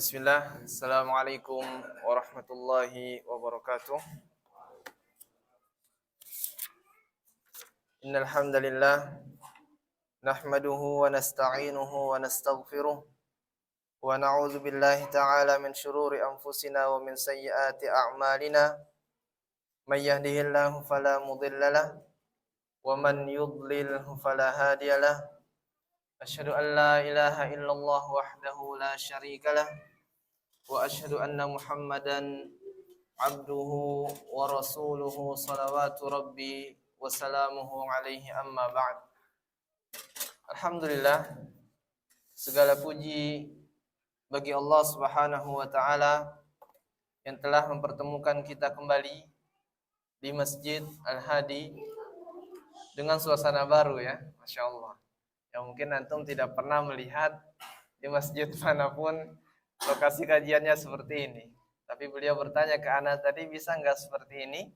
Bismillah, Assalamualaikum warahmatullahi wabarakatuh. Innal hamdalillah nahmaduhu wa nasta'inuhu wa nastaghfiruh wa na'udzu billahi ta'ala min shururi anfusina wa min sayyiati a'malina. May yahdihillahu fala mudilla lahu wa man yudlilhu fala hadiya lahu. Asyhadu an la ilaha illallah wahdahu la syarika lahu wa asyhadu anna Muhammadan abduhu wa rasuluhu salawatu rabbi wa salamuhu alaihi amma ba'd. Alhamdulillah, segala puji bagi Allah Subhanahu wa taala yang telah mempertemukan kita kembali di Masjid Al-Hadi dengan suasana baru ya, Masya Allah. Yang mungkin antum tidak pernah melihat di masjid manapun lokasi kajiannya seperti ini. Tapi beliau bertanya ke ana tadi, bisa nggak seperti ini?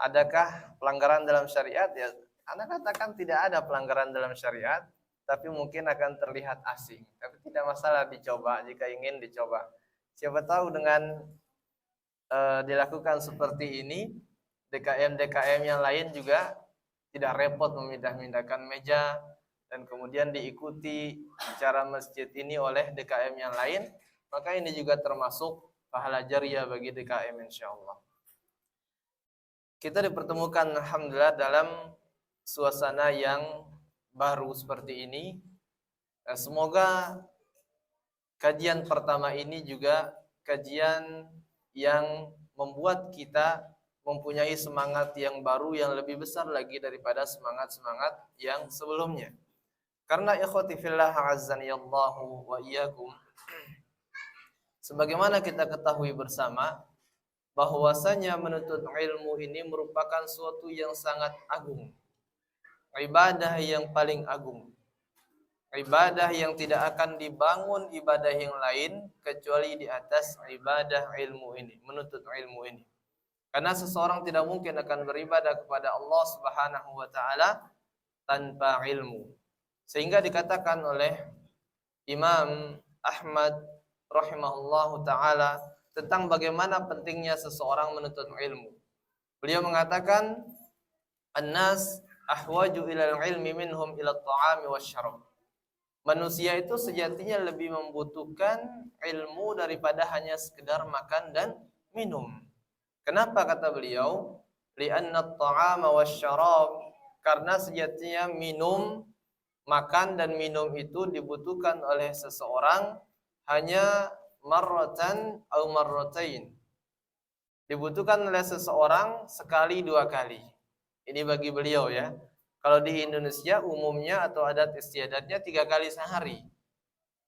Adakah pelanggaran dalam syariat? Ya, ana katakan tidak ada pelanggaran dalam syariat, tapi mungkin akan terlihat asing. Tapi tidak masalah dicoba jika ingin dicoba. Siapa tahu dengan dilakukan seperti ini, DKM yang lain juga tidak repot memindah-mindahkan meja dan kemudian diikuti cara masjid ini oleh DKM yang lain, maka ini juga termasuk pahala jariah bagi DKM insyaallah. Kita dipertemukan alhamdulillah dalam suasana yang baru seperti ini. Semoga kajian pertama ini juga kajian yang membuat kita mempunyai semangat yang baru yang lebih besar lagi daripada semangat-semangat yang sebelumnya. Karena ikhwati fillah azzaniyallahu wa iyyakum, sebagaimana kita ketahui bersama bahwasanya menuntut ilmu ini merupakan suatu yang sangat agung, ibadah yang paling agung, ibadah yang tidak akan dibangun ibadah yang lain kecuali di atas ibadah ilmu ini, menuntut ilmu ini. Karena seseorang tidak mungkin akan beribadah kepada Allah Subhanahu wa taala tanpa ilmu. Sehingga dikatakan oleh Imam Ahmad rahimahullahu taala tentang bagaimana pentingnya seseorang menuntut ilmu. Beliau mengatakan, "An-nas ahwaju ilal ilmi minhum ila at-ta'ami wasyarab." Manusia itu sejatinya lebih membutuhkan ilmu daripada hanya sekedar makan dan minum. Kenapa kata beliau? Li'anna at-ta'ama wasyarab, karena sejatinya minum, makan dan minum itu dibutuhkan oleh seseorang hanya marratan atau marratain. Dibutuhkan oleh seseorang sekali dua kali. Ini bagi beliau ya. Kalau di Indonesia umumnya atau adat istiadatnya 3 kali sehari.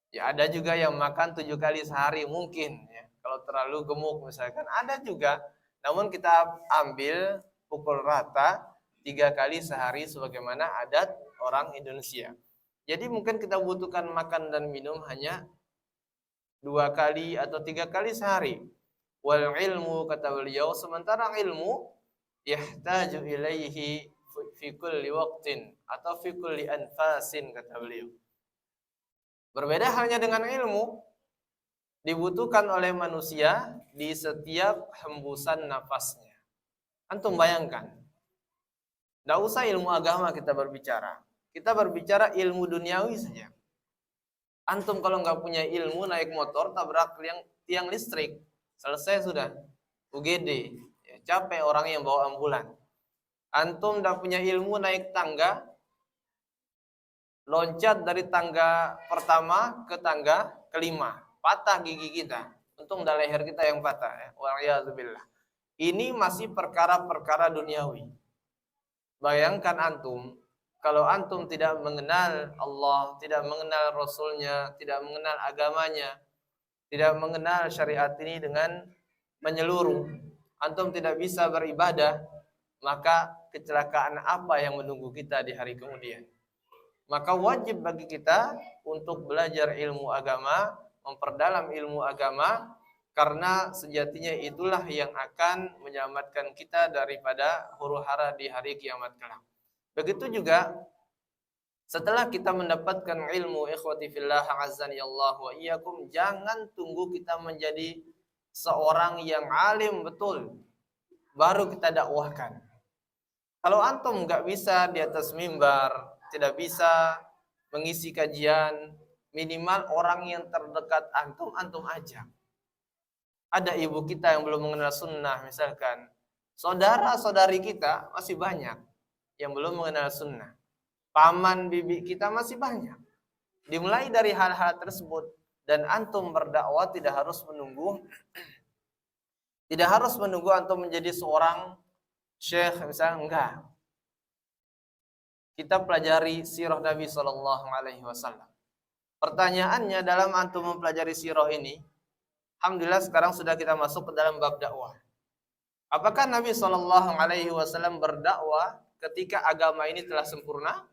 Ya ada juga yang makan 7 kali sehari mungkin ya. Kalau terlalu gemuk misalkan ada juga. Namun kita ambil pukul rata 3 kali sehari sebagaimana adat orang Indonesia. Jadi mungkin kita butuhkan makan dan minum hanya 2 kali atau 3 kali sehari. Wal ilmu, kata beliau, sementara ilmu yahtaju ilaihi fi kulli waqtin atau fi kulli anfasin, kata beliau. Berbeda halnya dengan ilmu, dibutuhkan oleh manusia di setiap hembusan nafasnya. Antum bayangkan, tidak usah ilmu agama kita berbicara. Kita berbicara ilmu duniawi saja. Antum kalau nggak punya ilmu naik motor tabrak tiang listrik, selesai sudah. UGD, ya, capek orang yang bawa ambulan. Antum nggak punya ilmu naik tangga, loncat dari tangga pertama ke tangga kelima, patah gigi kita. Untung dah leher kita yang patah ya. Waliyadzubillah. Ini masih perkara-perkara duniawi. Bayangkan antum, kalau antum tidak mengenal Allah, tidak mengenal Rasulnya, tidak mengenal agamanya, tidak mengenal syariat ini dengan menyeluruh, antum tidak bisa beribadah, maka kecelakaan apa yang menunggu kita di hari kemudian? Maka wajib bagi kita untuk belajar ilmu agama, memperdalam ilmu agama, karena sejatinya itulah yang akan menyelamatkan kita daripada huru hara di hari kiamat kelak. Begitu juga Setelah kita mendapatkan ilmu, ikhwati fillah azani Allah wa iyyakum, jangan tunggu kita menjadi seorang yang alim betul baru kita dakwahkan. Kalau antum nggak bisa di atas mimbar, tidak bisa mengisi kajian, minimal orang yang terdekat antum, antum ajak. Ada ibu kita yang belum mengenal sunnah misalkan. Saudara-saudari kita masih banyak yang belum mengenal sunnah. Paman bibi kita masih banyak. Dimulai dari hal-hal tersebut. Dan antum berdakwah tidak harus menunggu antum menjadi seorang syekh misalnya, enggak. Kita pelajari sirah Nabi SAW. Pertanyaannya dalam antum mempelajari sirah ini, alhamdulillah sekarang sudah kita masuk ke dalam bab dakwah. Apakah Nabi SAW berdakwah ketika agama ini telah sempurna?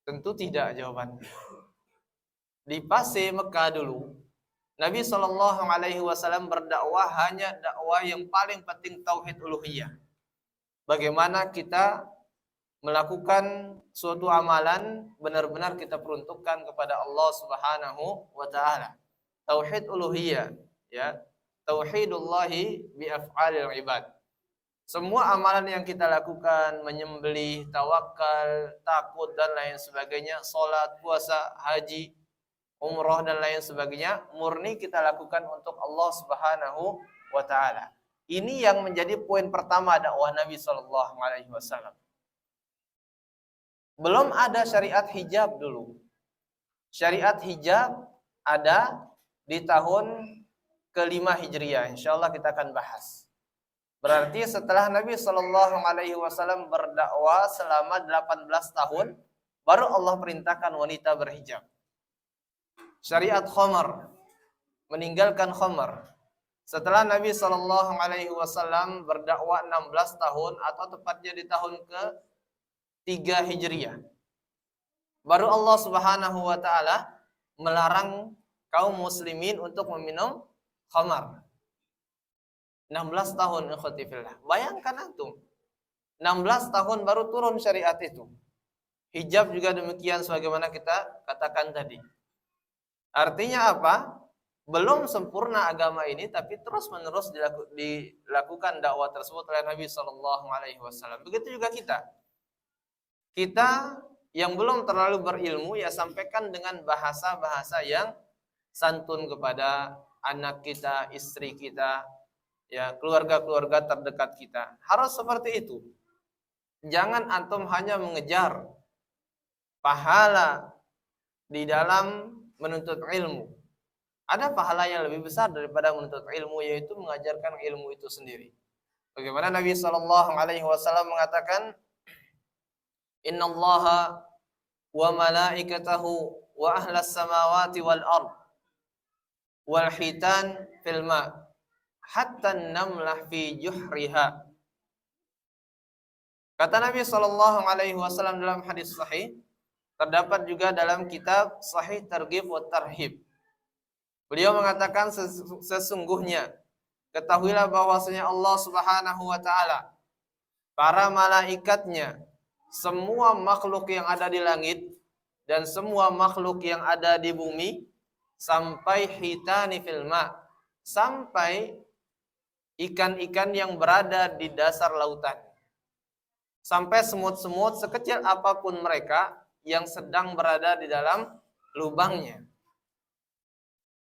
Tentu tidak jawabannya. Di fase Mekah dulu, Nabi SAW berdakwah hanya dakwah yang paling penting tauhid uluhiyah. Bagaimana kita melakukan suatu amalan benar-benar kita peruntukkan kepada Allah Subhanahu wa taala. Tauhid uluhiyah, ya. Tauhidullahi bi af'alil ibad. Semua amalan yang kita lakukan, menyembelih, tawakal, takut dan lain sebagainya, salat, puasa, haji, umrah dan lain sebagainya, murni kita lakukan untuk Allah Subhanahu wa taala. Ini yang menjadi poin pertama dakwah Nabi sallallahu alaihi wasallam. Belum ada syariat hijab dulu. Syariat hijab ada di tahun ke-5 Hijriah. Insyaallah kita akan bahas. Berarti setelah Nabi SAW berdakwah selama 18 tahun, baru Allah perintahkan wanita berhijab. Syariat khamar, meninggalkan khamar. Setelah Nabi SAW berdakwah 16 tahun, atau tepatnya di tahun ke-3 Hijriah, baru Allah Subhanahu wa taala melarang kaum muslimin untuk meminum khamar. 16 tahun ikhwati fillah. Bayangkan antum. 16 tahun baru turun syariat itu. Hijab juga demikian sebagaimana kita katakan tadi. Artinya apa? Belum sempurna agama ini, tapi terus-menerus dilakukan dakwah tersebut oleh Nabi sallallahu alaihi wasallam. Begitu juga kita. Kita yang belum terlalu berilmu, ya sampaikan dengan bahasa-bahasa yang santun kepada anak kita, istri kita, ya keluarga-keluarga terdekat kita. Harus seperti itu. Jangan antum hanya mengejar pahala di dalam menuntut ilmu. Ada pahala yang lebih besar daripada menuntut ilmu, yaitu mengajarkan ilmu itu sendiri. Bagaimana Nabi SAW mengatakan, Innallaha wa malaikatahu wa ahlas samawati wal ard wal hitan fil ma' hatta namlah fi juhriha. Kata Nabi SAW dalam hadis sahih, terdapat juga dalam kitab Sahih Targhib wa Tarhib. Beliau mengatakan, sesungguhnya ketahuilah bahwasanya Allah Subhanahu wa taala, para malaikatnya, semua makhluk yang ada di langit dan semua makhluk yang ada di bumi, sampai hitani fil ma', sampai ikan-ikan yang berada di dasar lautan, sampai semut-semut sekecil apapun mereka yang sedang berada di dalam lubangnya.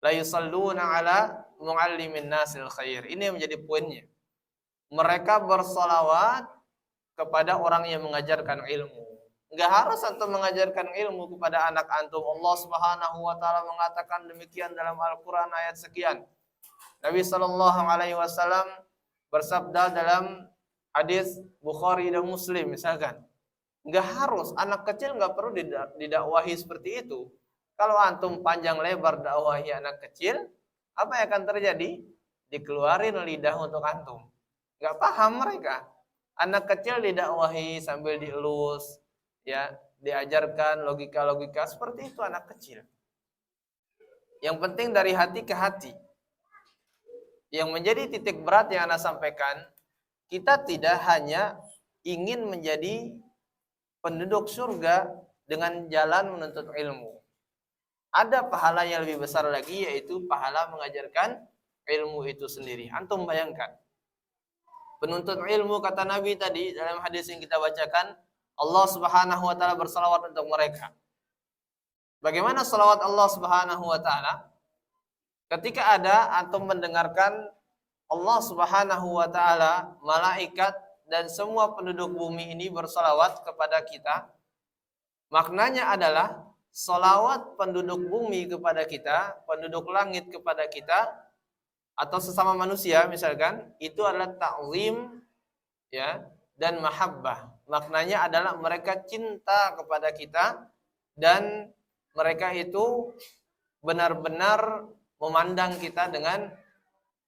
La yusalluna ala muallimin nasil khair. Ini yang menjadi poinnya. Mereka bersolawat kepada orang yang mengajarkan ilmu. Enggak harus antum mengajarkan ilmu kepada anak antum. Allah Subhanahu wa taala mengatakan demikian dalam Al-Qur'an ayat sekian. Nabi sallallahu alaihi wasallam bersabda dalam hadis Bukhari dan Muslim misalkan, enggak harus, anak kecil enggak perlu didakwahi seperti itu. Kalau antum panjang lebar dakwahi anak kecil, apa yang akan terjadi? Dikeluarin lidah untuk antum. Enggak paham mereka. Anak kecil didakwahi sambil dielus, ya, diajarkan logika-logika seperti itu anak kecil. Yang penting dari hati ke hati. Yang menjadi titik berat yang Anda sampaikan, kita tidak hanya ingin menjadi penduduk surga dengan jalan menuntut ilmu. Ada pahala yang lebih besar lagi, yaitu pahala mengajarkan ilmu itu sendiri. Antum bayangkan, penuntut ilmu, kata Nabi tadi dalam hadis yang kita bacakan, Allah Subhanahu wa taala bersalawat untuk mereka. Bagaimana salawat Allah Subhanahu wa taala? Ketika ada antum mendengarkan Allah Subhanahu wa taala, malaikat dan semua penduduk bumi ini bersalawat kepada kita, maknanya adalah salawat penduduk bumi kepada kita, penduduk langit kepada kita, atau sesama manusia misalkan, itu adalah ta'zim, ya, dan mahabbah. Maknanya adalah mereka cinta kepada kita dan mereka itu benar-benar memandang kita dengan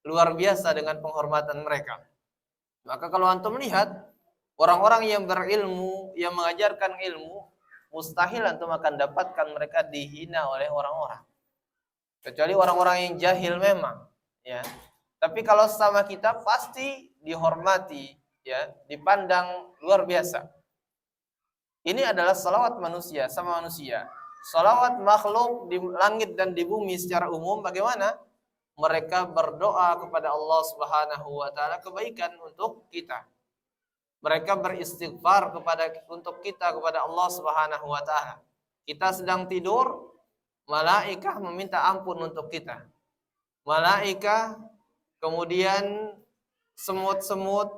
luar biasa dengan penghormatan mereka. Maka kalau antum melihat orang-orang yang berilmu, yang mengajarkan ilmu, mustahil antum akan dapatkan mereka dihina oleh orang-orang. Kecuali orang-orang yang jahil memang, ya. Tapi kalau sama kita pasti dihormati, ya, dipandang luar biasa. Ini adalah salawat manusia sama manusia. Salawat makhluk di langit dan di bumi secara umum bagaimana? Mereka berdoa kepada Allah Subhanahu wa taala kebaikan untuk kita. Mereka beristighfar untuk kita kepada Allah Subhanahu wa taala. Kita sedang tidur, malaikat meminta ampun untuk kita. Malaikat, kemudian semut-semut,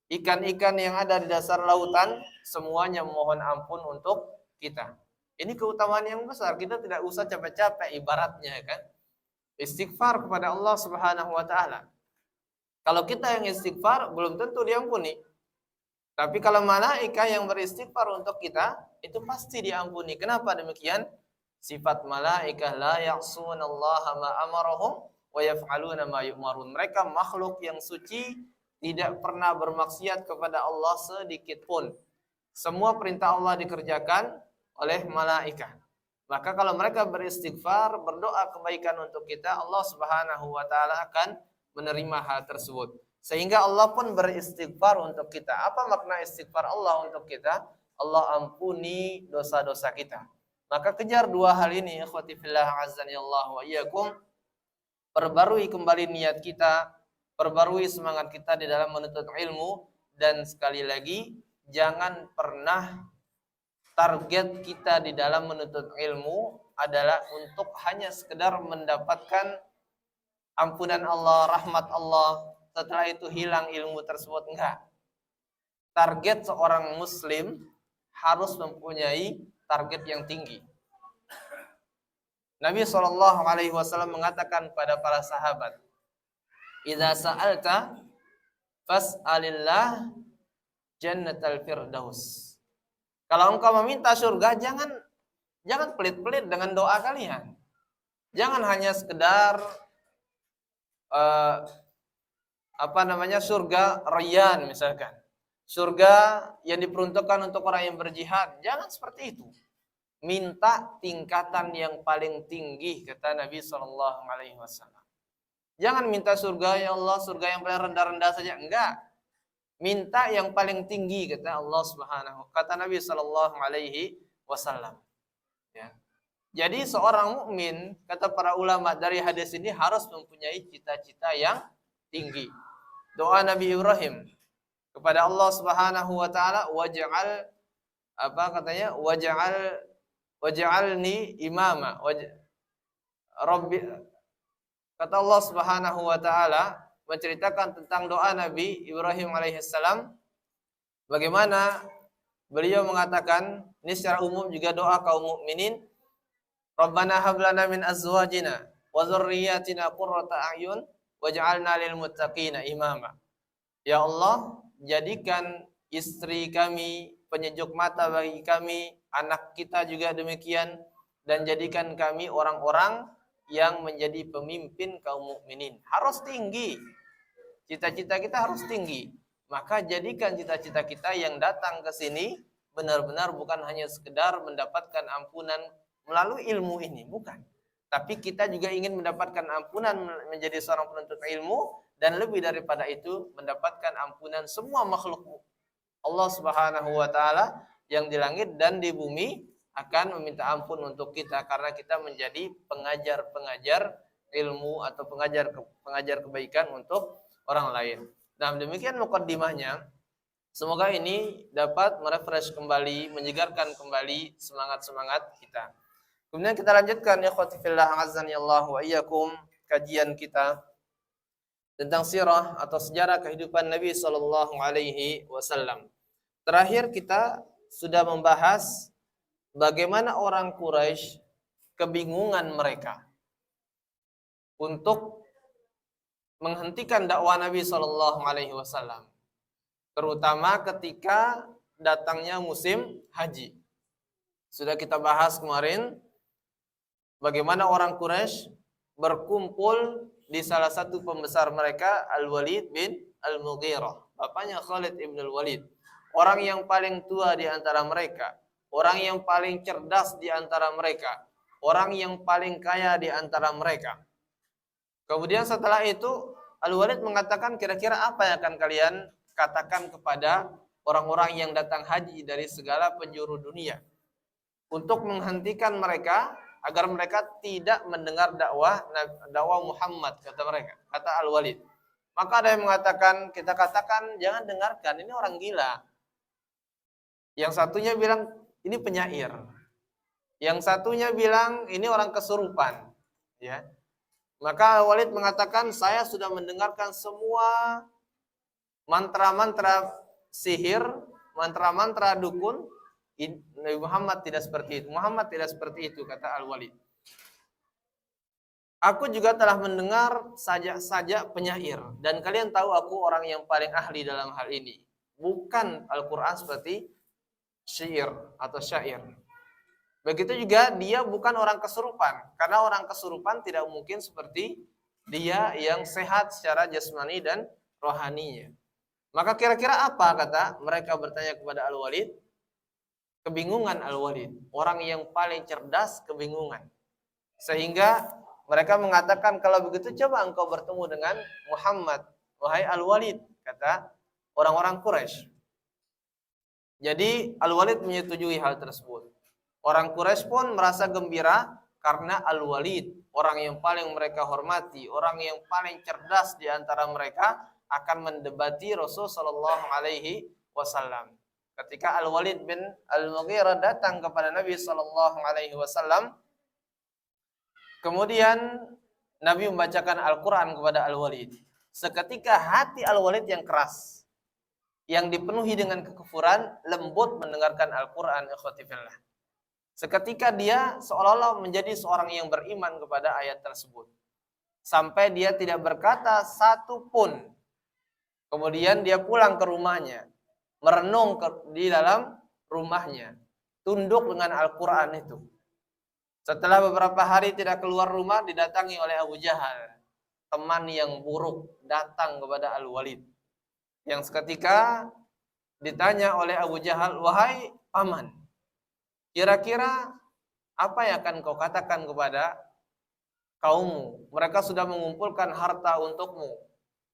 ikan-ikan yang ada di dasar lautan, semuanya memohon ampun untuk kita. Ini keutamaan yang besar. Kita tidak usah capek-capek ibaratnya, kan? Istighfar kepada Allah Subhanahu wa taala. Kalau kita yang istighfar belum tentu diampuni. Tapi kalau malaikat yang beristighfar untuk kita, itu pasti diampuni. Kenapa demikian? Sifat malaikat la ya'sunallaha ma amarahum wa yaf'aluna ma yu'marun. Mereka makhluk yang suci, tidak pernah bermaksiat kepada Allah sedikit pun. Semua perintah Allah dikerjakan oleh malaikat. Maka kalau mereka beristighfar, berdoa kebaikan untuk kita, Allah Subhanahu wa taala akan menerima hal tersebut. Sehingga Allah pun beristighfar untuk kita. Apa makna istighfar Allah untuk kita? Allah ampuni dosa-dosa kita. Maka kejar dua hal ini, ikhwati fillah azani Allah wa iyyakum. Perbarui kembali niat kita, perbarui semangat kita di dalam menuntut ilmu, dan sekali lagi jangan pernah target kita di dalam menuntut ilmu adalah untuk hanya sekedar mendapatkan ampunan Allah, rahmat Allah, setelah itu hilang ilmu tersebut. Enggak. Target seorang muslim harus mempunyai target yang tinggi. Nabi SAW mengatakan pada para sahabat, "Idza sa'alta fas'alillah jannatal firdaus." Kalau engkau meminta surga, jangan pelit-pelit dengan doa kalian. Jangan hanya sekedar surga rayyan misalkan. Surga yang diperuntukkan untuk orang yang berjihad. Jangan seperti itu. Minta tingkatan yang paling tinggi, kata Nabi SAW. Jangan minta surga, ya Allah, surga yang paling rendah-rendah saja. Enggak. Minta yang paling tinggi, kata Allah Subhanahu, kata Nabi SAW. Ya. Jadi seorang mukmin, kata para ulama dari hadis ini, harus mempunyai cita-cita yang tinggi. Doa Nabi Ibrahim kepada Allah Subhanahu wa taala, waj'alni imama. Rabbi, kata Allah Subhanahu wa taala menceritakan tentang doa Nabi Ibrahim alaihissalam, bagaimana beliau mengatakan, ini secara umum juga doa kaum mukminin, Rabbana hab lana min azwajina wa dzurriyyatina qurrata a'yun waj'alna lil muttaqina imama. Ya Allah, jadikan istri kami penyejuk mata bagi kami, anak kita juga demikian, dan jadikan kami orang-orang yang menjadi pemimpin kaum mukminin. Harus tinggi. Cita-cita kita harus tinggi. Maka jadikan cita-cita kita yang datang ke sini benar-benar bukan hanya sekedar mendapatkan ampunan melalui ilmu ini, bukan. Tapi kita juga ingin mendapatkan ampunan menjadi seorang penuntut ilmu, dan lebih daripada itu mendapatkan ampunan semua makhluk Allah Subhanahu wa taala yang di langit dan di bumi akan meminta ampun untuk kita karena kita menjadi pengajar-pengajar ilmu atau pengajar kebaikan untuk orang lain. Nah, demikian mukaddimahnya. Semoga ini dapat merefresh kembali, menyegarkan kembali semangat-semangat kita. Kemudian kita lanjutkan ya ikhwati fillah azani Allah wa iyyakum kajian kita tentang sirah atau sejarah kehidupan Nabi sallallahu alaihi wasallam. Terakhir kita sudah membahas bagaimana orang Quraisy kebingungan mereka untuk menghentikan dakwah Nabi sallallahu alaihi wasallam. Terutama ketika datangnya musim haji. Sudah kita bahas kemarin bagaimana orang Quraisy berkumpul di salah satu pembesar mereka Al-Walid bin Al-Mughirah, bapaknya Khalid ibn Al-Walid. Orang yang paling tua di antara mereka, orang yang paling cerdas di antara mereka, orang yang paling kaya di antara mereka. Kemudian setelah itu Al-Walid mengatakan, kira-kira apa yang akan kalian katakan kepada orang-orang yang datang haji dari segala penjuru dunia untuk menghentikan mereka agar mereka tidak mendengar dakwah Muhammad, kata mereka, kata Al-Walid. Maka ada yang mengatakan, kita katakan jangan dengarkan, ini orang gila. Yang satunya bilang ini penyair, yang satunya bilang ini orang kesurupan, ya. Maka Al-Walid mengatakan, saya sudah mendengarkan semua mantra-mantra sihir, mantra-mantra dukun. Nabi Muhammad tidak seperti itu. Muhammad tidak seperti itu, kata Al-Walid. Aku juga telah mendengar saja penyair, dan kalian tahu aku orang yang paling ahli dalam hal ini. Bukan Al-Quran seperti syair atau syair. Begitu juga dia bukan orang kesurupan, karena orang kesurupan tidak mungkin seperti dia yang sehat secara jasmani dan rohaninya. Maka kira-kira apa, kata mereka bertanya kepada Al-Walid? Kebingungan Al-Walid, orang yang paling cerdas kebingungan. Sehingga mereka mengatakan, kalau begitu coba engkau bertemu dengan Muhammad, wahai Al-Walid, kata orang-orang Quraisy. Jadi Al-Walid menyetujui hal tersebut. Orang Quraisy pun merasa gembira karena Al-Walid, orang yang paling mereka hormati, orang yang paling cerdas di antara mereka, akan mendebati Rasul sallallahu alaihi wasallam. Ketika Al-Walid bin Al-Mughirah datang kepada Nabi sallallahu alaihi wasallam, kemudian Nabi membacakan Al-Qur'an kepada Al-Walid. Seketika hati Al-Walid yang keras, yang dipenuhi dengan kekufuran, lembut mendengarkan Al-Qur'an, ikhwati fillah. Seketika dia seolah-olah menjadi seorang yang beriman kepada ayat tersebut. Sampai dia tidak berkata satu pun. Kemudian dia pulang ke rumahnya, merenung di dalam rumahnya, tunduk dengan Al-Quran itu. Setelah beberapa hari tidak keluar rumah, didatangi oleh Abu Jahal, teman yang buruk, datang kepada Al-Walid. Yang seketika ditanya oleh Abu Jahal, wahai paman, kira-kira apa yang akan kau katakan kepada kaummu? Mereka sudah mengumpulkan harta untukmu.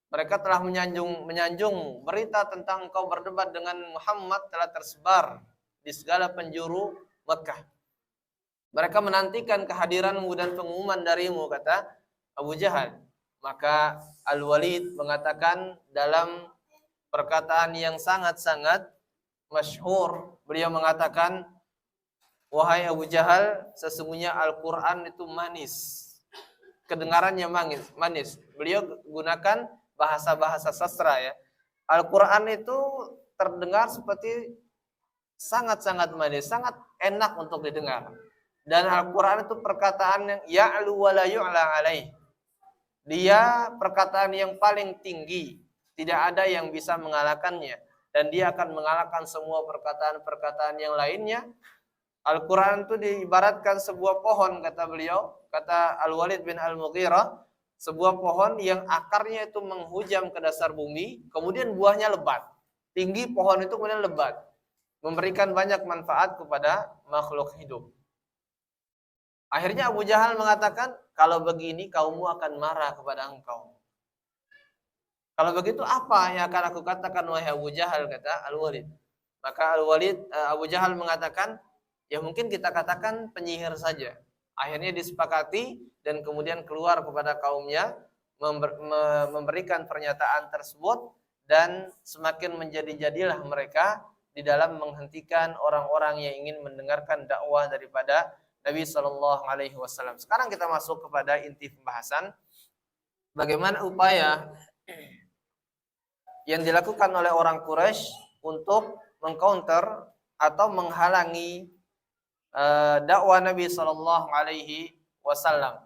Mereka telah menyanjung berita tentang engkau berdebat dengan Muhammad telah tersebar di segala penjuru Mekah. Mereka menantikan kehadiranmu dan pengumuman darimu, kata Abu Jahal. Maka Al-Walid mengatakan dalam perkataan yang sangat-sangat masyhur, beliau mengatakan, wahai Abu Jahal, sesungguhnya Al-Quran itu manis. Kedengarannya manis. Beliau gunakan bahasa-bahasa sastra, ya. Al-Quran itu terdengar seperti sangat-sangat manis, sangat enak untuk didengar. Dan Al-Quran itu perkataan yang ya'lu wa la yu'la alaih. Dia perkataan yang paling tinggi, tidak ada yang bisa mengalahkannya. Dan dia akan mengalahkan semua perkataan-perkataan yang lainnya. Al-Quran itu diibaratkan sebuah pohon, kata beliau, kata Al-Walid bin Al-Mughirah, sebuah pohon yang akarnya itu menghujam ke dasar bumi, kemudian buahnya lebat. Tinggi pohon itu kemudian lebat, memberikan banyak manfaat kepada makhluk hidup. Akhirnya Abu Jahal mengatakan, kalau begini kaummu akan marah kepada engkau. Kalau begitu apa yang akan aku katakan wahai Abu Jahal, kata Al-Walid. Maka Abu Jahal mengatakan, ya mungkin kita katakan penyihir saja. Akhirnya disepakati dan kemudian keluar kepada kaumnya memberikan pernyataan tersebut, dan semakin menjadi-jadilah mereka di dalam menghentikan orang-orang yang ingin mendengarkan dakwah daripada Nabi Shallallahu Alaihi Wasallam. Sekarang kita masuk kepada inti pembahasan, bagaimana upaya yang dilakukan oleh orang Quraisy untuk mengcounter atau menghalangi dakwah Nabi Shallallahu Alaihi Wasallam.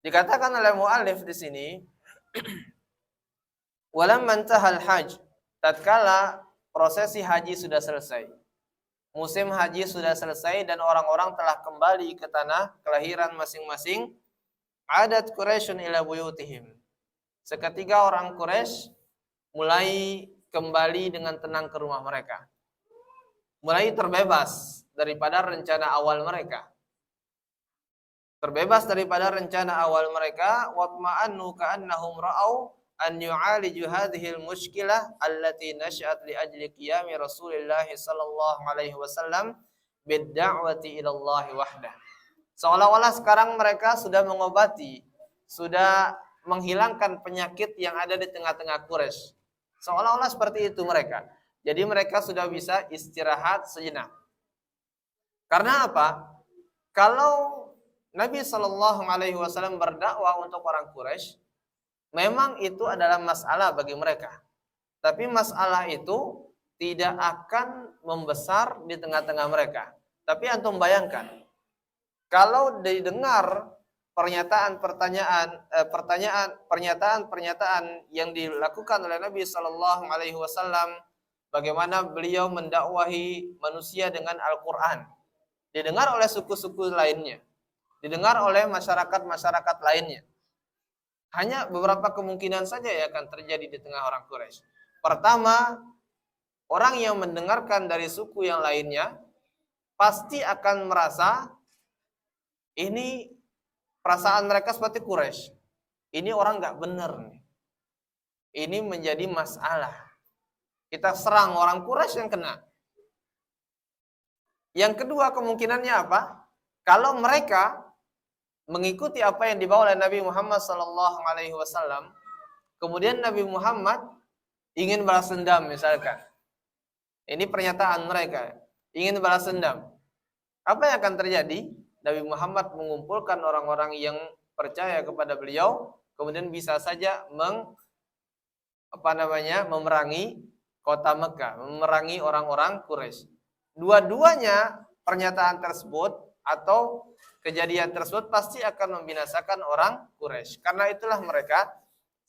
Dikatakan oleh muallif di sini, walamma intahal hajj, tatkala prosesi haji sudah selesai, musim haji sudah selesai dan orang-orang telah kembali ke tanah kelahiran masing-masing, adat Quraisyun ila buyutihim. Seketika orang Quraisy mulai kembali dengan tenang ke rumah mereka, mulai terbebas daripada rencana awal mereka. Terbebas daripada rencana awal mereka, watma'annu ka'annahum ra'au an yu'aliju hadhil mushkilah allati nash'at li ajli qiyami Rasulillah sallallahu alaihi wasallam bid-da'wati ila Allah wahdah. Seolah-olah sekarang mereka sudah mengobati, sudah menghilangkan penyakit yang ada di tengah-tengah Quraisy. Seolah-olah seperti itu mereka. Jadi mereka sudah bisa istirahat sejenak. Karena apa? Kalau Nabi Shallallahu Alaihi Wasallam berdakwah untuk orang Quraisy, memang itu adalah masalah bagi mereka. Tapi masalah itu tidak akan membesar di tengah-tengah mereka. Tapi antum bayangkan, kalau didengar pernyataan yang dilakukan oleh Nabi Shallallahu Alaihi Wasallam, bagaimana beliau mendakwahi manusia dengan Al-Quran, didengar oleh suku-suku lainnya, didengar oleh masyarakat-masyarakat lainnya. Hanya beberapa kemungkinan saja yang akan terjadi di tengah orang Quraisy. Pertama, orang yang mendengarkan dari suku yang lainnya pasti akan merasa ini perasaan mereka seperti Quraisy. Ini orang nggak benar nih. Ini menjadi masalah. Kita serang orang Quraisy yang kena. Yang kedua kemungkinannya apa? Kalau mereka mengikuti apa yang dibawa oleh Nabi Muhammad sallallahu alaihi wasallam, kemudian Nabi Muhammad ingin balas dendam misalkan. Ini pernyataan mereka, ingin balas dendam. Apa yang akan terjadi? Nabi Muhammad mengumpulkan orang-orang yang percaya kepada beliau, kemudian bisa saja memerangi kota Mekah, memerangi orang-orang Quraisy. Dua-duanya pernyataan tersebut atau kejadian tersebut pasti akan membinasakan orang Quraisy. Karena itulah mereka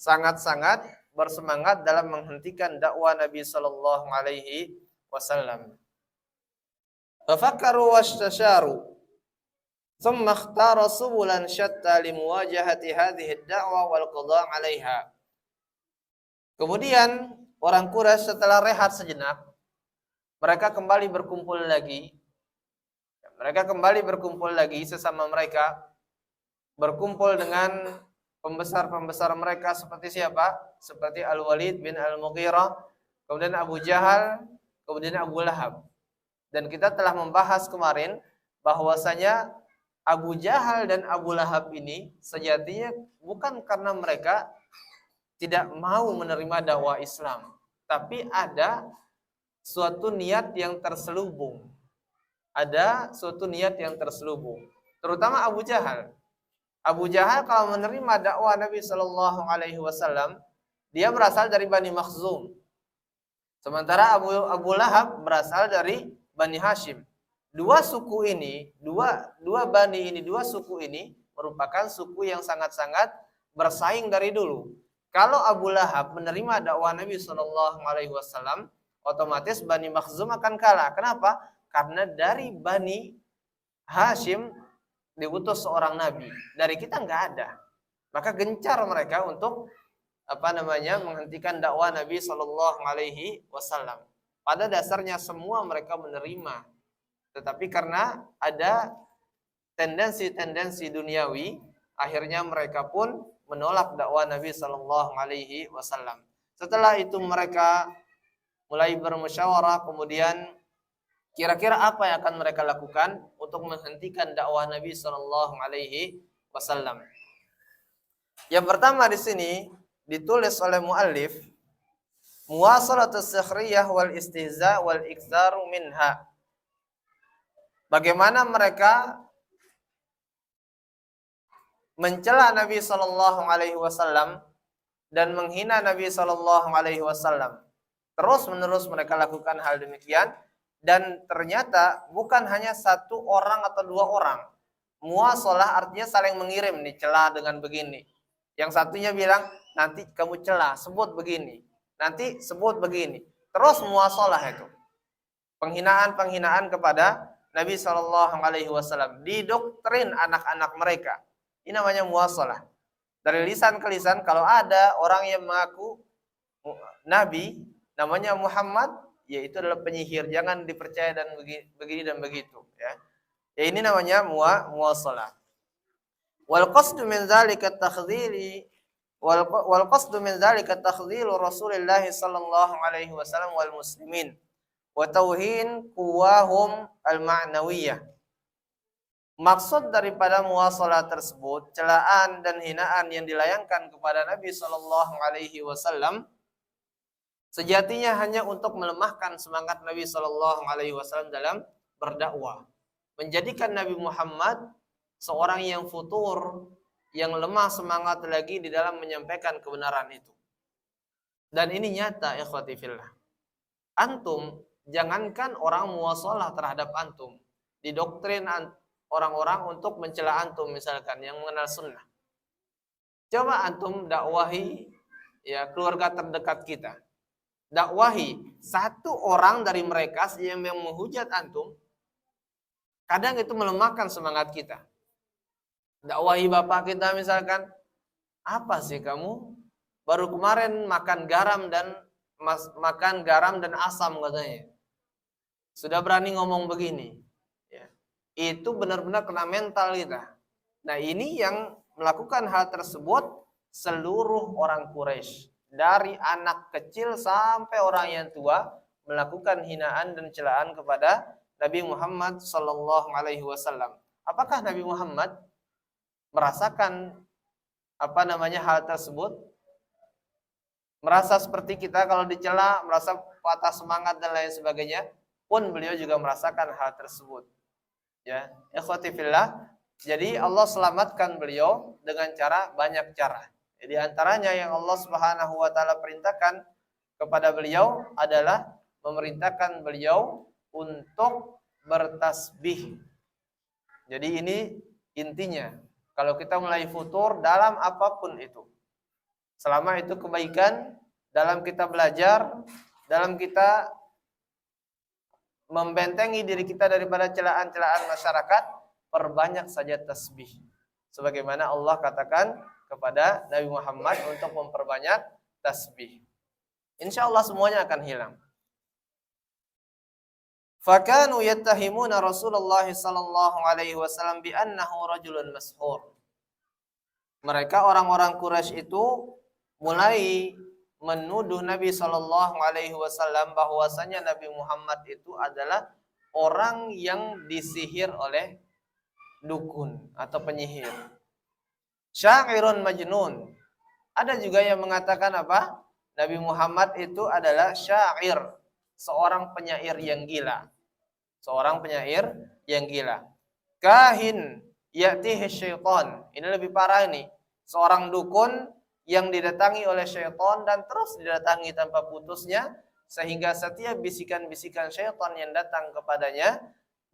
sangat-sangat bersemangat dalam menghentikan dakwah Nabi sallallahu alaihi wasallam. Fafakkaru wastasharu, thumma ikhtara subulan syatta limuwajahati hadhihi ad-da'wa wal qada' 'alaiha. Kemudian orang Quraisy setelah rehat sejenak, mereka kembali berkumpul lagi. Mereka kembali berkumpul lagi sesama mereka, berkumpul dengan pembesar-pembesar mereka seperti siapa? Seperti Al-Walid bin Al-Mughirah, kemudian Abu Jahal, kemudian Abu Lahab. Dan kita telah membahas kemarin bahwasanya Abu Jahal dan Abu Lahab ini sejatinya bukan karena mereka tidak mau menerima dakwah Islam, tapi ada suatu niat yang terselubung. Ada suatu niat yang terselubung. Terutama Abu Jahal. Abu Jahal kalau menerima dakwah Nabi Shallallahu Alaihi Wasallam, dia berasal dari Bani Makhzum. Sementara Abu Lahab berasal dari Bani Hashim. Dua suku ini, dua suku ini merupakan suku yang sangat-sangat bersaing dari dulu. Kalau Abu Lahab menerima dakwah Nabi Shallallahu Alaihi Wasallam, otomatis Bani Makhzum akan kalah. Kenapa? Karena dari Bani Hashim diutus seorang nabi, dari kita nggak ada. Maka gencar mereka untuk menghentikan dakwah Nabi Shallallahu Alaihi Wasallam. Pada dasarnya semua mereka menerima, tetapi karena ada tendensi-tendensi duniawi, akhirnya mereka pun menolak dakwah Nabi Shallallahu Alaihi Wasallam. Setelah itu mereka mulai bermusyawarah, kemudian Kira-kira apa yang akan mereka lakukan untuk menghentikan dakwah Nabi Shallallahu Alaihi Wasallam? Yang pertama di sini ditulis oleh muallif, muwasalatus sakhriyah wal istihza wal iktsaru minha. Bagaimana mereka mencela Nabi Shallallahu Alaihi Wasallam dan menghina Nabi Shallallahu Alaihi Wasallam. Terus menerus mereka lakukan hal demikian, dan ternyata bukan hanya satu orang atau dua orang. Muwasalah artinya saling mengirim, dicela dengan begini. Yang satunya bilang, nanti kamu celah, sebut begini. Nanti sebut begini. Terus muwasalah itu. Penghinaan-penghinaan kepada Nabi Shallallahu Alaihi Wasallam. Didoktrin anak-anak mereka. Ini namanya muwasalah. Dari lisan ke lisan, kalau ada orang yang mengaku Nabi, namanya Muhammad, yaitu adalah penyihir, jangan dipercaya dan begini dan begitu, ya. Ya, ini namanya muwasalah. Wal qasdu min dzalika takhdhiri wal qasdu min dzalika takhdhiru Rasulullah sallallahu alaihi wasallam wal muslimin wa tauhin quwahum al ma'nawiyah. Maksud daripada muwasalah tersebut, celaan dan hinaan yang dilayangkan kepada Nabi sallallahu alaihi wasallam sejatinya hanya untuk melemahkan semangat Nabi Shallallahu Alaihi Wasallam dalam berdakwah, menjadikan Nabi Muhammad seorang yang futur, yang lemah semangat lagi di dalam menyampaikan kebenaran itu. Dan ini nyata, ikhwati fillah. Antum, jangankan orang muwasalah terhadap antum, didoktrin orang-orang untuk mencela antum, misalkan yang mengenal sunnah. Coba antum dakwahi ya keluarga terdekat kita. Dakwahi satu orang dari mereka yang menghujat antum, kadang itu melemahkan semangat kita. Dakwahi bapak kita misalkan, apa sih kamu baru kemarin makan garam dan asam katanya, sudah berani ngomong begini, ya. Itu benar-benar kena mental kita. Nah, ini yang melakukan hal tersebut seluruh orang Quraisy. Dari anak kecil sampai orang yang tua melakukan hinaan dan celaan kepada Nabi Muhammad sallallahu alaihi wasallam. Apakah Nabi Muhammad merasakan hal tersebut? Merasa seperti kita kalau dicela, merasa patah semangat dan lain sebagainya? Pun beliau juga merasakan hal tersebut. Ya, ikhwati fillah. Jadi Allah selamatkan beliau dengan banyak cara. Di antaranya yang Allah Subhanahu wa taala perintahkan kepada beliau adalah memerintahkan beliau untuk bertasbih. Jadi ini intinya. Kalau kita mulai futur dalam apapun itu, selama itu kebaikan, dalam kita belajar, dalam kita membentengi diri kita daripada celaan-celaan masyarakat, perbanyak saja tasbih. Sebagaimana Allah katakan kepada Nabi Muhammad untuk memperbanyak tasbih. Insya Allah semuanya akan hilang. Fakanu yattahimuna Rasulullah sallallahu alaihi wasallam bi annahu rajulun mashhur. Mereka orang-orang Quraisy itu mulai menuduh Nabi sallallahu alaihi wasallam bahwasanya Nabi Muhammad itu adalah orang yang disihir oleh dukun atau penyihir. Syairun majnun. Ada juga yang mengatakan apa? Nabi Muhammad itu adalah syair, seorang penyair yang gila. Seorang penyair yang gila. Kahin ya'tihi syaitan. Ini lebih parah ini. Seorang dukun yang didatangi oleh syaitan dan terus didatangi tanpa putusnya, sehingga setiap bisikan-bisikan syaitan yang datang kepadanya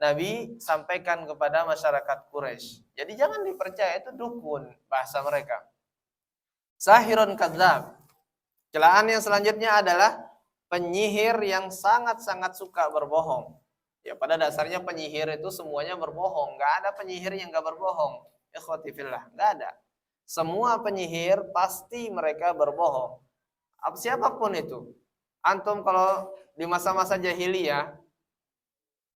Nabi sampaikan kepada masyarakat Quraisy. Jadi jangan dipercaya, itu dukun bahasa mereka. Sahirun kadzab. Celaan yang selanjutnya adalah penyihir yang sangat-sangat suka berbohong. Ya, pada dasarnya penyihir itu semuanya berbohong. Enggak ada penyihir yang enggak berbohong. Ikhwati fillah, enggak ada. Semua penyihir pasti mereka berbohong. Siapapun itu. Antum kalau di masa-masa jahiliyah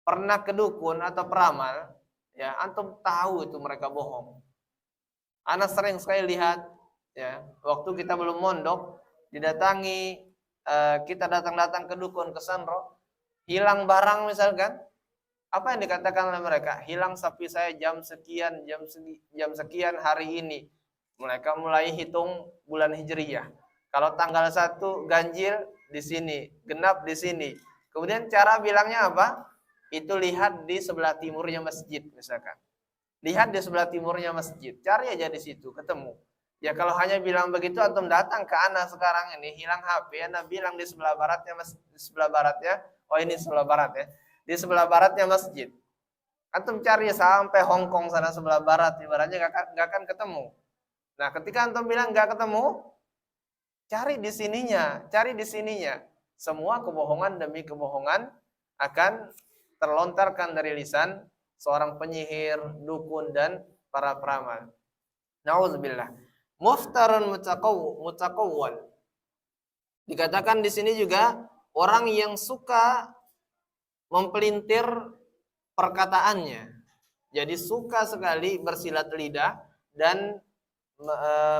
pernah ke dukun atau peramal, ya antum tahu itu mereka bohong. Ana sering sekali lihat, ya waktu kita belum mondok, didatangi, kita datang-datang ke dukun, ke sanro, hilang barang misalkan, Apa yang dikatakan oleh mereka? Hilang sapi saya jam sekian, jam sekian hari ini. Mereka mulai hitung bulan Hijriyah. Kalau tanggal 1 ganjil di sini, genap di sini. Kemudian cara bilangnya apa? Itu lihat di sebelah timurnya masjid misalkan. Lihat di sebelah timurnya masjid. Cari aja di situ, ketemu. Ya kalau hanya bilang begitu, antum datang ke ana sekarang ini, hilang HP, ana bilang di sebelah baratnya, di sebelah baratnya, oh ini sebelah barat ya. Di sebelah baratnya masjid. Antum cari sampai Hong Kong sana sebelah barat, ibaratnya nggak akan ketemu. Nah, ketika antum bilang nggak ketemu, cari di sininya, cari di sininya. Semua kebohongan demi kebohongan akan terlontarkan dari lisan seorang penyihir, dukun dan para peramal. Nauzubillah. Muftarun mutakawwal. Dikatakan di sini juga orang yang suka mempelintir perkataannya. Jadi suka sekali bersilat lidah dan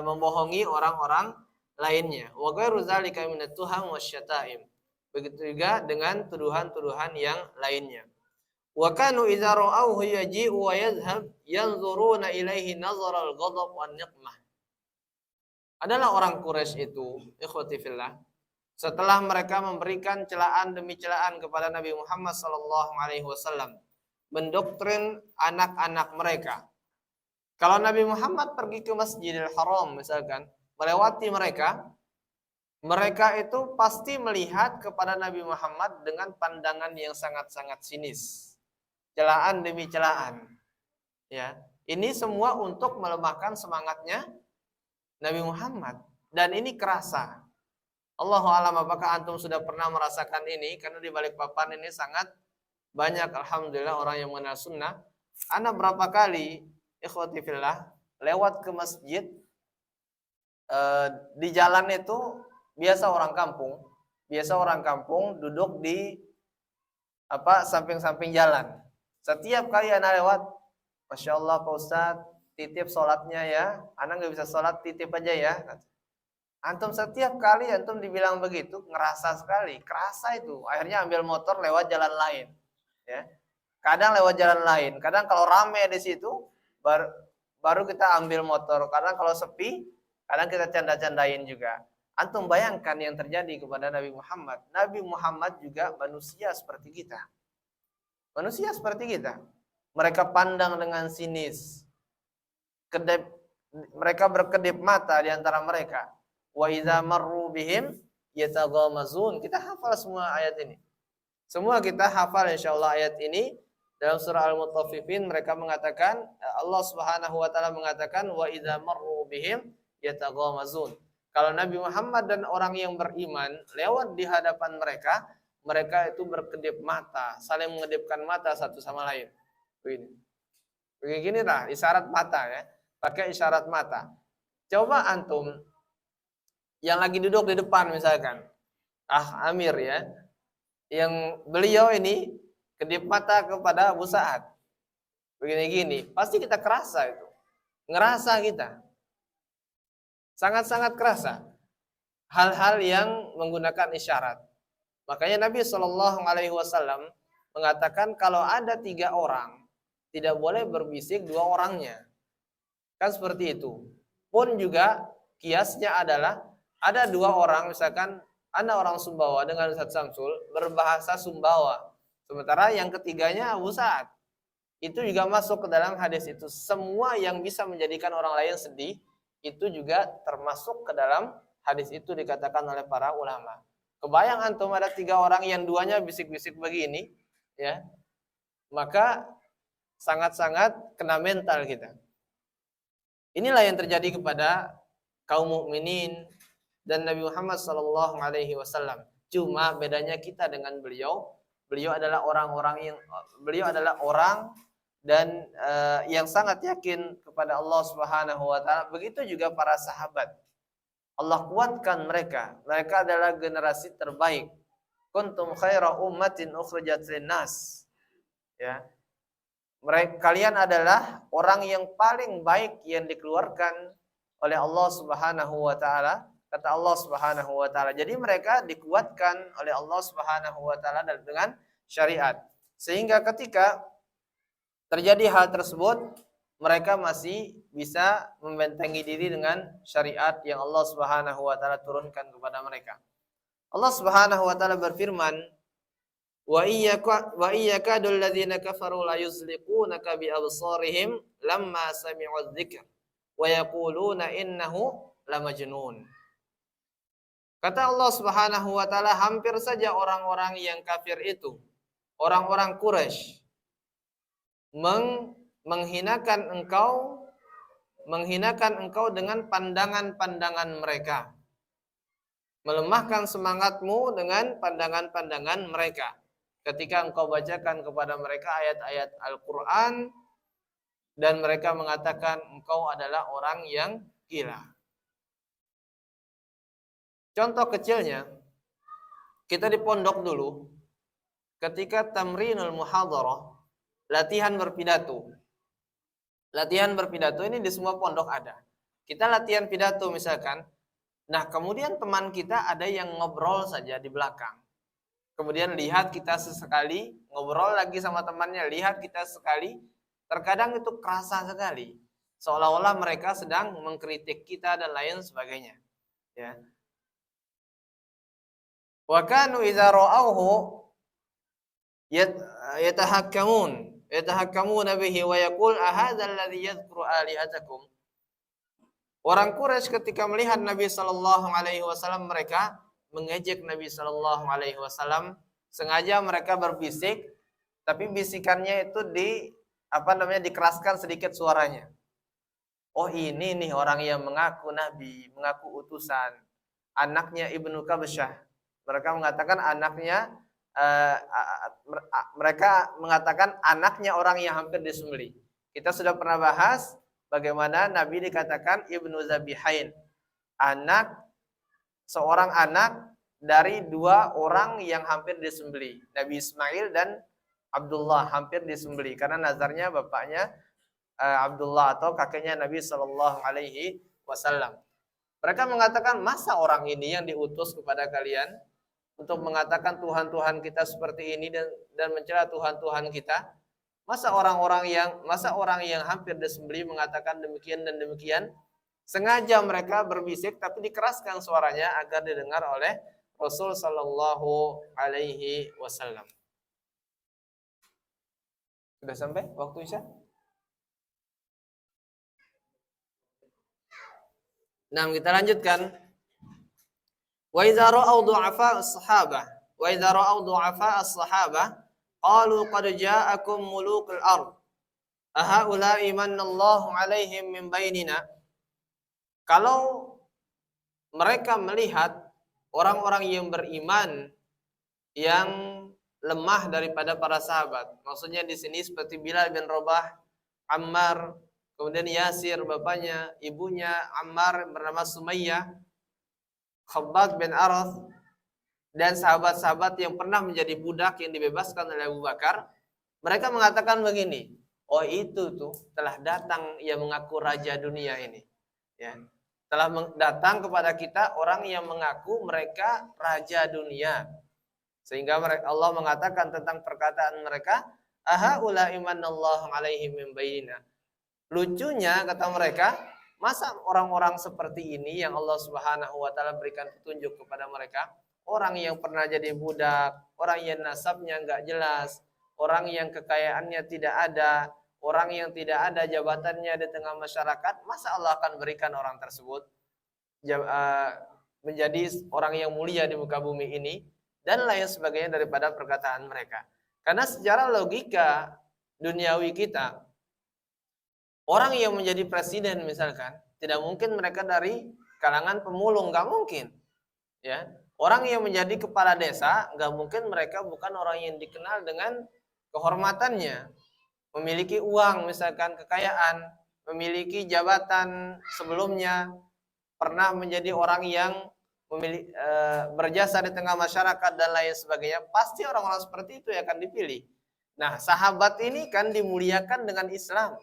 membohongi orang-orang lainnya. Wa ghairu dzalika minat tuham wasyata'im. Begitu juga dengan tuduhan-tuduhan yang lainnya. Wa kanu idza ra'awhu yaji'u wa yadhhab yanzuruna ilaihi nazaral ghadab wan niqmah. Adalah orang Quraisy itu, ikhwati fillah, setelah mereka memberikan celaan demi celaan kepada Nabi Muhammad sallallahu alaihi wasallam, mendoktrin anak-anak mereka. Kalau Nabi Muhammad pergi ke Masjidil Haram misalkan, melewati mereka, mereka itu pasti melihat kepada Nabi Muhammad dengan pandangan yang sangat-sangat sinis. Celaan demi celaan. Ya, ini semua untuk melemahkan semangatnya Nabi Muhammad, dan ini kerasa. Allahu a'lam apakah antum sudah pernah merasakan ini, karena di balik papan ini sangat banyak alhamdulillah orang yang mengenal sunnah. Ana berapa kali ikhwati fillah lewat ke masjid, di jalan itu biasa orang kampung duduk di samping-samping jalan. Setiap kali ana lewat, Masya Allah Pak Ustadz, titip sholatnya ya, ana nggak bisa sholat, titip aja ya. Antum setiap kali antum dibilang begitu, ngerasa sekali, kerasa itu. Akhirnya ambil motor lewat jalan lain. Ya. Kadang lewat jalan lain, kadang kalau rame di situ, baru kita ambil motor. Kadang kalau sepi, kadang kita canda-candain juga. Antum bayangkan yang terjadi kepada Nabi Muhammad. Nabi Muhammad juga manusia seperti kita. Manusia seperti kita. Mereka pandang dengan sinis. Mereka berkedip mata di antara mereka. Wa idza marru bihim yataghamazun. Kita hafal semua ayat ini. Semua kita hafal insyaallah ayat ini. Dalam surah Al-Mutaffifin mereka mengatakan, Allah Subhanahu wa taala mengatakan wa idza marru bihim yataghamazun. Kalau Nabi Muhammad dan orang yang beriman lewat di hadapan mereka, mereka itu berkedip mata, saling mengedipkan mata satu sama lain. Begini lah, isyarat mata ya. Pakai isyarat mata. Coba antum yang lagi duduk di depan misalkan, Amir ya, yang beliau ini kedip mata kepada Abu Sa'ad. Begini-gini, pasti kita kerasa itu. Ngerasa kita. Sangat-sangat kerasa. Hal-hal yang menggunakan isyarat. Makanya Nabi SAW mengatakan kalau ada 3 orang, tidak boleh berbisik 2 orangnya. Kan seperti itu. Pun juga kiasnya adalah ada 2 orang, misalkan ada orang Sumbawa dengan Ustaz Samsul berbahasa Sumbawa. Sementara yang ketiganya Abu Sa'ad. Itu juga masuk ke dalam hadis itu. Semua yang bisa menjadikan orang lain sedih, itu juga termasuk ke dalam hadis itu dikatakan oleh para ulama. Kebayang antum ada 3 orang yang 2-nya bisik-bisik begini, ya, maka sangat-sangat kena mental kita. Inilah yang terjadi kepada kaum mukminin dan Nabi Muhammad SAW. Cuma bedanya kita dengan beliau adalah beliau adalah orang dan yang sangat yakin kepada Allah Subhanahu wa taala. Begitu juga para sahabat. Allah kuatkan mereka. Mereka adalah generasi terbaik. Kuntum khaira ummatin ukhrijat linnas. Ya. Kalian adalah orang yang paling baik yang dikeluarkan oleh Allah Subhanahu wa taala. Kata Allah Subhanahu wa taala. Jadi mereka dikuatkan oleh Allah Subhanahu wa taala dengan syariat. Sehingga ketika terjadi hal tersebut, mereka masih bisa membentengi diri dengan syariat yang Allah Subhanahu wa taala turunkan kepada mereka. Allah Subhanahu wa taala berfirman, "Wa iyyakadul ladzina kafaru la yuzliqunaka bi absarihim lamma sami'u dzikr wa yaquluna innahu lamajnun." Kata Allah Subhanahu wa taala, hampir saja orang-orang yang kafir itu, orang-orang Quraisy, menghinakan engkau dengan pandangan-pandangan mereka. Melemahkan semangatmu dengan pandangan-pandangan mereka. Ketika engkau bacakan kepada mereka ayat-ayat Al-Quran, dan mereka mengatakan engkau adalah orang yang gila. Contoh kecilnya, kita di pondok dulu, ketika tamrinul muhadharah, latihan berpidato. Latihan berpidato ini di semua pondok ada. Kita latihan pidato misalkan, nah kemudian teman kita ada yang ngobrol saja di belakang. Kemudian lihat kita sesekali, ngobrol lagi sama temannya, lihat kita sekali, terkadang itu kerasa sekali. Seolah-olah mereka sedang mengkritik kita dan lain sebagainya. Ya. Wa kanu idza ra'awhu yatahakkamuna bihi wa yaqul ahadza alladhi yadhkuru alihatakum. Orang Quraisy ketika melihat Nabi sallallahu alaihi wasallam, mereka mengejek Nabi sallallahu alaihi wasallam, sengaja mereka berbisik, tapi bisikannya itu dikeraskan sedikit suaranya. Oh, ini nih orang yang mengaku nabi, mengaku utusan, anaknya Ibnu Kabsyah. Mereka mengatakan anaknya orang yang hampir disembelih. Kita sudah pernah bahas bagaimana Nabi dikatakan Ibnu Zabihain, seorang anak dari dua orang yang hampir disembelih, Nabi Ismail dan Abdullah hampir disembelih karena nazarnya bapaknya Abdullah atau kakeknya Nabi Shallallahu Alaihi Wasallam. Mereka mengatakan, masa orang ini yang diutus kepada kalian untuk mengatakan Tuhan-Tuhan kita seperti ini dan mencela Tuhan-Tuhan kita? Masa orang yang hampir disembelih mengatakan demikian dan demikian? Sengaja mereka berbisik tapi dikeraskan suaranya agar didengar oleh Rasul Sallallahu Alaihi Wasallam. Sudah sampai waktu Isya? Nah, kita lanjutkan. Wa idza ra'aw du'afa as-sahabah qalu qad ja'akum mulukul ard ahaula'i manallahu 'alaihim min bainina. Kalau mereka melihat orang-orang yang beriman yang lemah daripada para sahabat, maksudnya di sini seperti Bilal bin Rabah, Ammar, kemudian Yasir bapaknya, ibunya Ammar bernama Sumayyah, Khabbab bin Arath, dan sahabat-sahabat yang pernah menjadi budak yang dibebaskan oleh Abu Bakar. Mereka mengatakan begini, oh itu tuh telah datang yang mengaku raja dunia ini. Ya, telah datang kepada kita orang yang mengaku mereka raja dunia. Sehingga Allah mengatakan tentang perkataan mereka, ahaula imanallahu alaihim min bainina. Lucunya kata mereka, masa orang-orang seperti ini yang Allah Subhanahu wa taala berikan petunjuk kepada mereka, orang yang pernah jadi budak, orang yang nasabnya enggak jelas, orang yang kekayaannya tidak ada, orang yang tidak ada jabatannya di tengah masyarakat, masa Allah akan berikan orang tersebut menjadi orang yang mulia di muka bumi ini, dan lain sebagainya daripada perkataan mereka. Karena secara logika duniawi kita, orang yang menjadi presiden misalkan, tidak mungkin mereka dari kalangan pemulung, nggak mungkin. Ya, orang yang menjadi kepala desa, nggak mungkin mereka bukan orang yang dikenal dengan kehormatannya, memiliki uang misalkan, kekayaan, memiliki jabatan sebelumnya, pernah menjadi orang yang berjasa di tengah masyarakat dan lain sebagainya. Pasti orang-orang seperti itu yang akan dipilih. Nah, sahabat ini kan dimuliakan dengan Islam.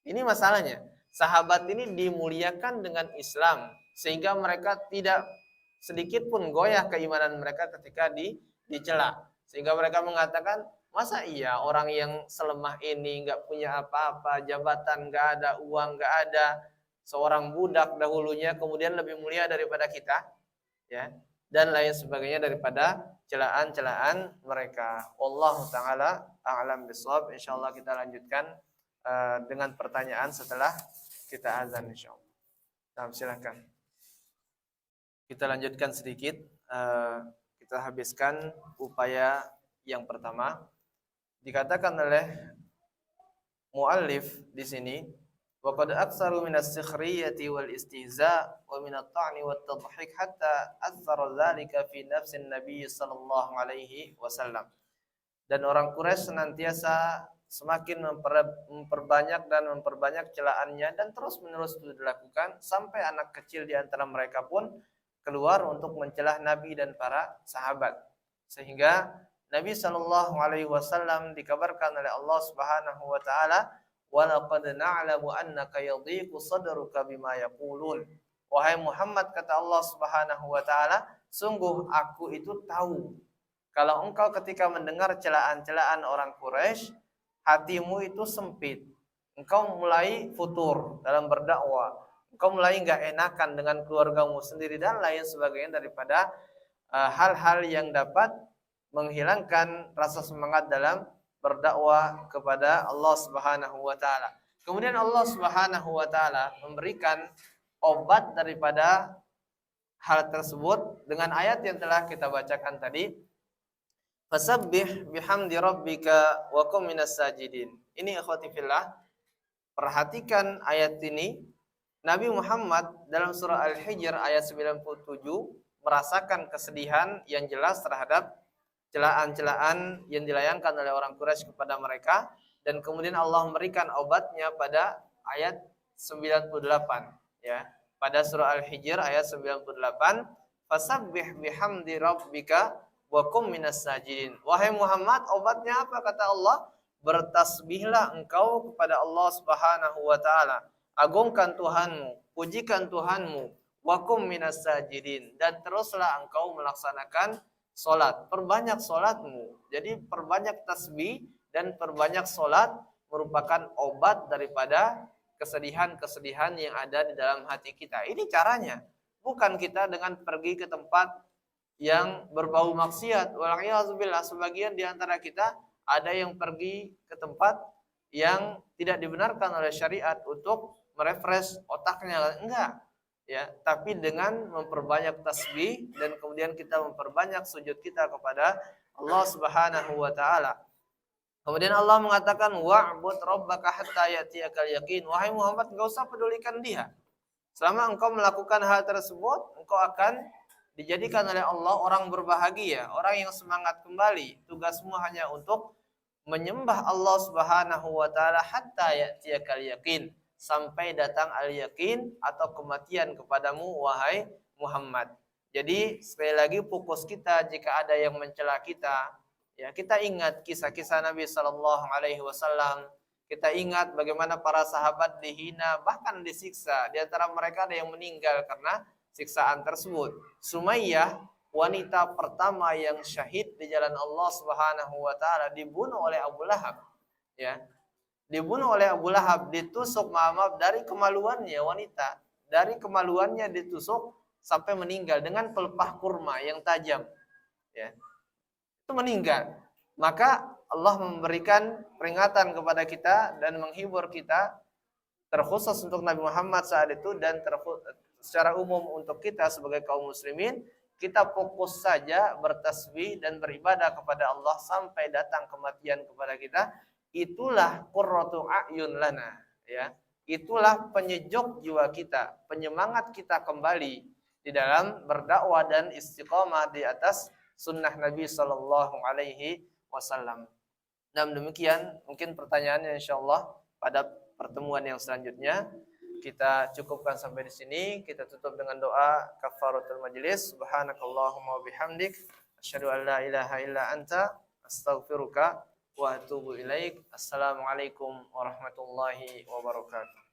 Ini masalahnya. Sahabat ini dimuliakan dengan Islam, sehingga mereka tidak sedikit pun goyah keimanan mereka ketika dicela. Sehingga mereka mengatakan, Masa iya orang yang selemah ini nggak punya apa-apa, jabatan nggak ada, uang nggak ada, seorang budak dahulunya kemudian lebih mulia daripada kita, ya, dan lain sebagainya daripada celaan-celaan mereka. Wallahu taala a'lam bishawab. Insyaallah kita lanjutkan dengan pertanyaan setelah kita azan insyaallah. Nah, silakan. Kita lanjutkan sedikit. Kita habiskan upaya yang pertama. Dikatakan oleh muallif di sini, wa qad aktsaru min as-sikhriyati wal istihza' wa min at-ta'ni wat tadhhik hatta athara dzalika fi nafsi an-nabi sallallahu alaihi wasallam. Dan orang Quraisy senantiasa semakin memperbanyak dan memperbanyak celaannya dan terus-menerus itu dilakukan sampai anak kecil di antara mereka pun keluar untuk mencelah Nabi dan para sahabat. Sehingga Nabi sallallahu alaihi wasallam dikabarkan oleh Allah Subhanahu wa taala, "Wa laqad na'lamu annaka yadhiqu sadruka bima yaqulun." Wahai Muhammad, kata Allah Subhanahu wa taala, sungguh aku itu tahu kalau engkau ketika mendengar celaan-celaan orang Quraisy, hatimu itu sempit. Engkau mulai futur dalam berdakwah. Engkau mulai enggak enakan dengan keluargamu sendiri dan lain sebagainya daripada hal-hal yang dapat menghilangkan rasa semangat dalam berdakwah kepada Allah Subhanahu wa taala. Kemudian Allah Subhanahu wa taala memberikan obat daripada hal tersebut dengan ayat yang telah kita bacakan tadi. Fasabbih bihamdi rabbika wa kum minas sajidin. Ini ikhwati fillah, perhatikan ayat ini. Nabi Muhammad dalam surah Al-Hijr ayat 97 merasakan kesedihan yang jelas terhadap celaan-celaan yang dilayangkan oleh orang Quraisy kepada mereka, dan kemudian Allah memberikan obatnya pada ayat 98, ya. Pada surah Al-Hijr ayat 98, fasabbih bihamdi rabbika wa kum minas sajidin. Wahai Muhammad, obatnya apa kata Allah? Bertasbihlah engkau kepada Allah Subhanahu wa taala. Agungkan Tuhanmu, pujikan Tuhanmu, wa kum minas sajidin, dan teruslah engkau melaksanakan salat. Perbanyak salatmu. Jadi perbanyak tasbih dan perbanyak salat merupakan obat daripada kesedihan-kesedihan yang ada di dalam hati kita. Ini caranya. Bukan kita dengan pergi ke tempat yang berbau maksiat. Wal'iyadzubillah, sebagian di antara kita ada yang pergi ke tempat yang tidak dibenarkan oleh syariat untuk merefresh otaknya. Enggak, ya, tapi dengan memperbanyak tasbih dan kemudian kita memperbanyak sujud kita kepada Allah Subhanahu wa taala. Kemudian Allah mengatakan, wa'bud rabbaka hatta ya'tiyakal yaqin. Wahai Muhammad, enggak usah pedulikan dia. Selama engkau melakukan hal tersebut, engkau akan dijadikan oleh Allah orang berbahagia, orang yang semangat kembali. Tugasmu hanya untuk menyembah Allah Subhanahu wa taala hatta ya'tiyakal yaqin, sampai datang al-yaqin atau kematian kepadamu wahai Muhammad. Jadi sekali lagi fokus kita jika ada yang mencela kita, ya, kita ingat kisah-kisah Nabi sallallahu alaihi wasallam. Kita ingat bagaimana para sahabat dihina bahkan disiksa. Di antara mereka ada yang meninggal karena siksaan tersebut. Sumayyah, wanita pertama yang syahid di jalan Allah Subhanahu wa taala, dibunuh oleh Abu Lahab, ya. Dibunuh oleh Abu Lahab, ditusuk, maaf, dari kemaluannya wanita, dari kemaluannya ditusuk sampai meninggal dengan pelepah kurma yang tajam, ya. Itu meninggal. Maka Allah memberikan peringatan kepada kita dan menghibur kita, terkhusus untuk Nabi Muhammad saat itu dan secara umum untuk kita sebagai kaum muslimin. Kita fokus saja bertasbih dan beribadah kepada Allah sampai datang kematian kepada kita. Itulah qurratu a'yun lana, ya. Itulah penyejuk jiwa kita, penyemangat kita kembali di dalam berdakwah dan istiqamah di atas sunnah Nabi sallallahu alaihi wasallam. Dan demikian mungkin pertanyaannya, insyaallah pada pertemuan yang selanjutnya. Kita cukupkan sampai di sini. Kita tutup dengan doa kafaratul majelis. Subhanakallahumma wa bihamdik, asyhadu an la ilaha illa anta, astaghfiruka wa atubu ilaik. Assalamualaikum warahmatullahi wabarakatuh.